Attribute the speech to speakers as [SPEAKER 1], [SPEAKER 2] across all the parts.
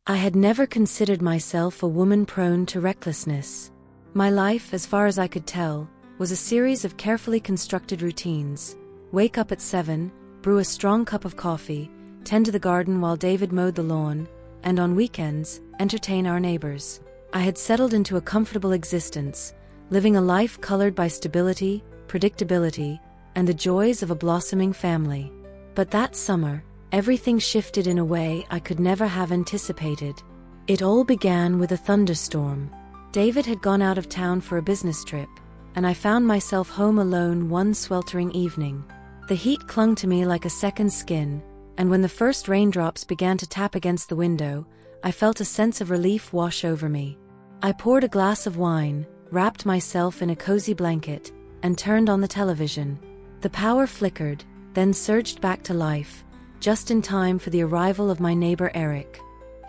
[SPEAKER 1] I had never considered myself a woman prone to recklessness. My life, as far as I could tell, was a series of carefully constructed routines. Wake up at 7, brew a strong cup of coffee, tend to the garden while David mowed the lawn, and on weekends, entertain our neighbors. I had settled into a comfortable existence, living a life colored by stability, predictability, and the joys of a blossoming family. But that summer, everything shifted in a way I could never have anticipated. It all began with a thunderstorm. David had gone out of town for a business trip, and I found myself home alone one sweltering evening. The heat clung to me like a second skin, and when the first raindrops began to tap against the window, I felt a sense of relief wash over me. I poured a glass of wine, wrapped myself in a cozy blanket, and turned on the television. The power flickered, then surged back to life, just in time for the arrival of my neighbor Eric.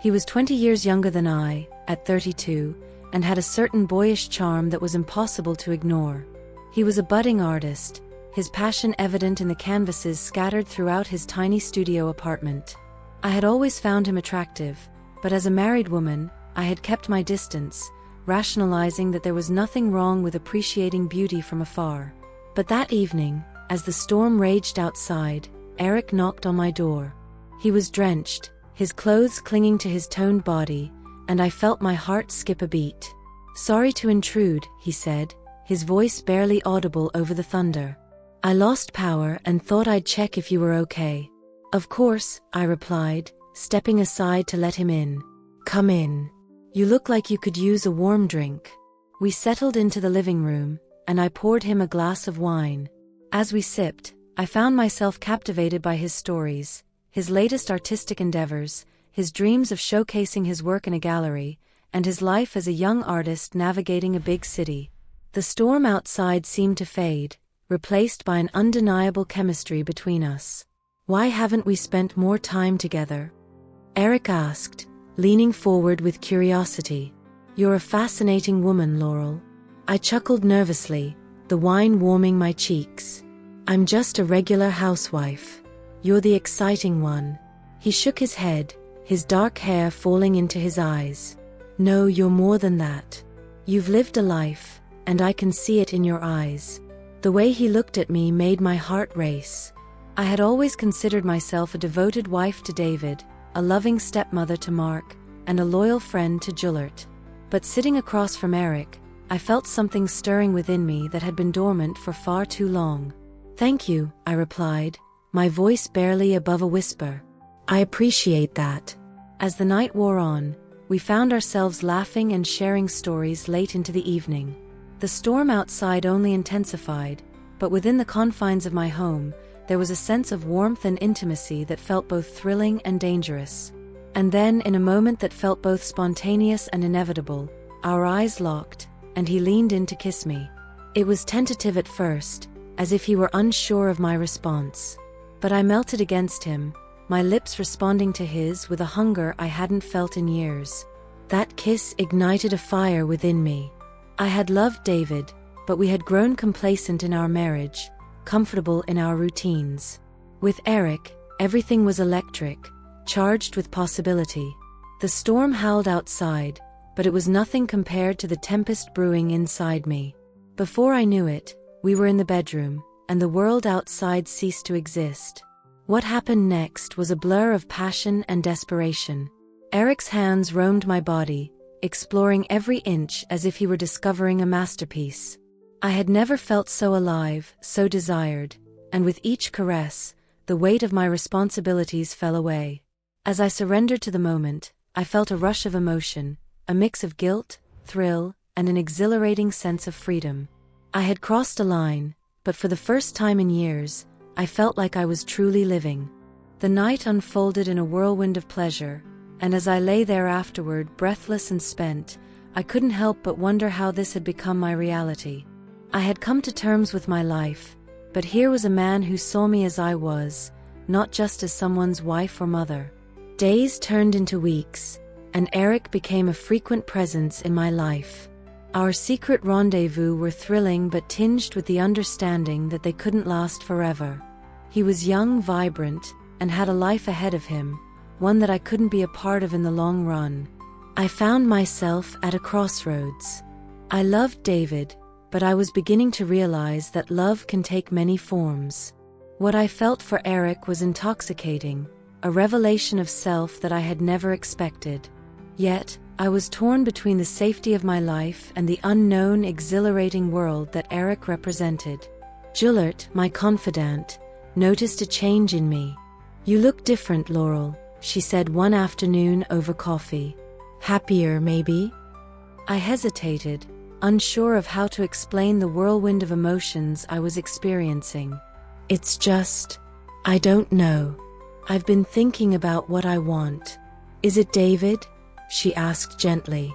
[SPEAKER 1] He was 20 years younger than I, at 32, and had a certain boyish charm that was impossible to ignore. He was a budding artist, his passion evident in the canvases scattered throughout his tiny studio apartment. I had always found him attractive, but as a married woman, I had kept my distance, rationalizing that there was nothing wrong with appreciating beauty from afar. But that evening, as the storm raged outside, Eric knocked on my door. He was drenched, his clothes clinging to his toned body, and I felt my heart skip a beat. "Sorry to intrude," he said, his voice barely audible over the thunder. "I lost power and thought I'd check if you were okay." "Of course," I replied, stepping aside to let him in. "Come in. You look like you could use a warm drink." We settled into the living room, and I poured him a glass of wine. As we sipped, I found myself captivated by his stories, his latest artistic endeavors, his dreams of showcasing his work in a gallery, and his life as a young artist navigating a big city. The storm outside seemed to fade, replaced by an undeniable chemistry between us. "Why haven't we spent more time together?" Eric asked, leaning forward with curiosity. "You're a fascinating woman, Laurel." I chuckled nervously, the wine warming my cheeks. "I'm just a regular housewife. You're the exciting one." He shook his head, his dark hair falling into his eyes. "No, you're more than that. You've lived a life, and I can see it in your eyes." The way he looked at me made my heart race. I had always considered myself a devoted wife to David, a loving stepmother to Mark, and a loyal friend to Juliet. But sitting across from Eric, I felt something stirring within me that had been dormant for far too long. "Thank you," I replied, my voice barely above a whisper. "I appreciate that." As the night wore on, we found ourselves laughing and sharing stories late into the evening. The storm outside only intensified, but within the confines of my home, there was a sense of warmth and intimacy that felt both thrilling and dangerous. And then, in a moment that felt both spontaneous and inevitable, our eyes locked, and he leaned in to kiss me. It was tentative at first, as if he were unsure of my response. But I melted against him, my lips responding to his with a hunger I hadn't felt in years. That kiss ignited a fire within me. I had loved David, but we had grown complacent in our marriage, comfortable in our routines. With Eric, everything was electric, charged with possibility. The storm howled outside, but it was nothing compared to the tempest brewing inside me. Before I knew it, we were in the bedroom, and the world outside ceased to exist. What happened next was a blur of passion and desperation. Eric's hands roamed my body, exploring every inch as if he were discovering a masterpiece. I had never felt so alive, so desired, and with each caress, the weight of my responsibilities fell away. As I surrendered to the moment, I felt a rush of emotion, a mix of guilt, thrill, and an exhilarating sense of freedom. I had crossed a line, but for the first time in years, I felt like I was truly living. The night unfolded in a whirlwind of pleasure, and as I lay there afterward, breathless and spent, I couldn't help but wonder how this had become my reality. I had come to terms with my life, but here was a man who saw me as I was, not just as someone's wife or mother. Days turned into weeks, and Eric became a frequent presence in my life. Our secret rendezvous were thrilling but tinged with the understanding that they couldn't last forever. He was young, vibrant, and had a life ahead of him, one that I couldn't be a part of in the long run. I found myself at a crossroads. I loved David, but I was beginning to realize that love can take many forms. What I felt for Eric was intoxicating, a revelation of self that I had never expected. Yet, I was torn between the safety of my life and the unknown, exhilarating world that Eric represented. Juliet, my confidant, noticed a change in me. "You look different, Laurel," she said one afternoon over coffee. "Happier, maybe?" I hesitated, unsure of how to explain the whirlwind of emotions I was experiencing. "It's just, I don't know. I've been thinking about what I want." "Is it David?" she asked gently.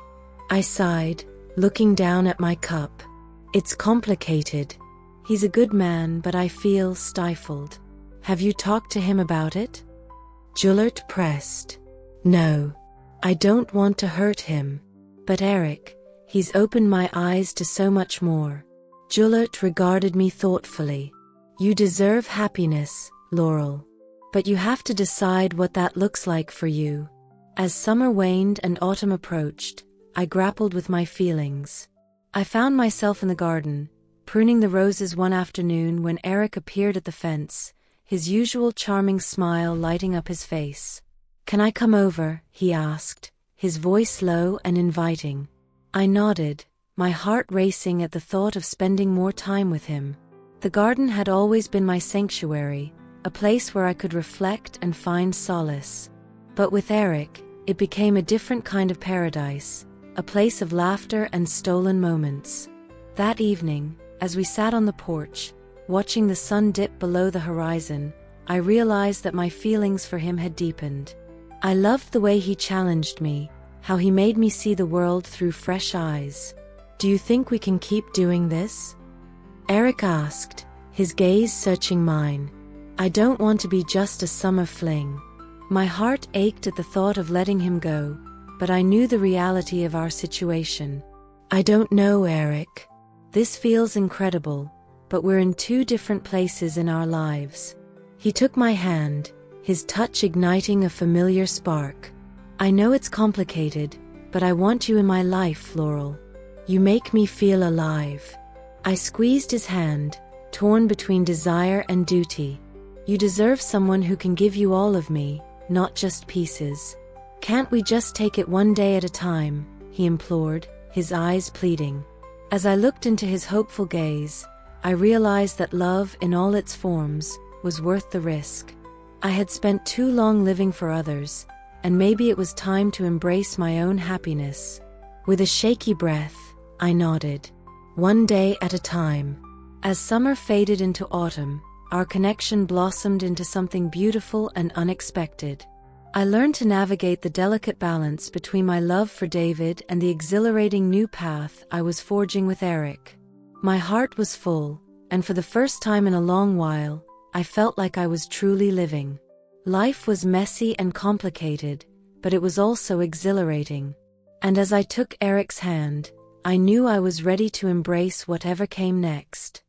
[SPEAKER 1] I sighed, looking down at my cup. "It's complicated. He's a good man, but I feel stifled." "Have you talked to him about it?" Juliet pressed. "No. I don't want to hurt him. But Eric, he's opened my eyes to so much more." Juliet regarded me thoughtfully. "You deserve happiness, Laurel. But you have to decide what that looks like for you." As summer waned and autumn approached, I grappled with my feelings. I found myself in the garden, pruning the roses one afternoon when Eric appeared at the fence, his usual charming smile lighting up his face. "Can I come over?" he asked, his voice low and inviting. I nodded, my heart racing at the thought of spending more time with him. The garden had always been my sanctuary, a place where I could reflect and find solace. But with Eric, it became a different kind of paradise, a place of laughter and stolen moments. That evening, as we sat on the porch, watching the sun dip below the horizon, I realized that my feelings for him had deepened. I loved the way he challenged me, how he made me see the world through fresh eyes. "Do you think we can keep doing this?" Eric asked, his gaze searching mine. "I don't want to be just a summer fling." My heart ached at the thought of letting him go, but I knew the reality of our situation. "I don't know, Eric. This feels incredible, but we're in two different places in our lives." He took my hand, his touch igniting a familiar spark. "I know it's complicated, but I want you in my life, Laurel. You make me feel alive." I squeezed his hand, torn between desire and duty. "You deserve someone who can give you all of me, not just pieces. Can't we just take it one day at a time?" he implored, his eyes pleading. As I looked into his hopeful gaze, I realized that love in all its forms was worth the risk. I had spent too long living for others, and maybe it was time to embrace my own happiness. With a shaky breath, I nodded. One day at a time. As summer faded into autumn, our connection blossomed into something beautiful and unexpected. I learned to navigate the delicate balance between my love for David and the exhilarating new path I was forging with Eric. My heart was full, and for the first time in a long while, I felt like I was truly living. Life was messy and complicated, but it was also exhilarating. And as I took Eric's hand, I knew I was ready to embrace whatever came next.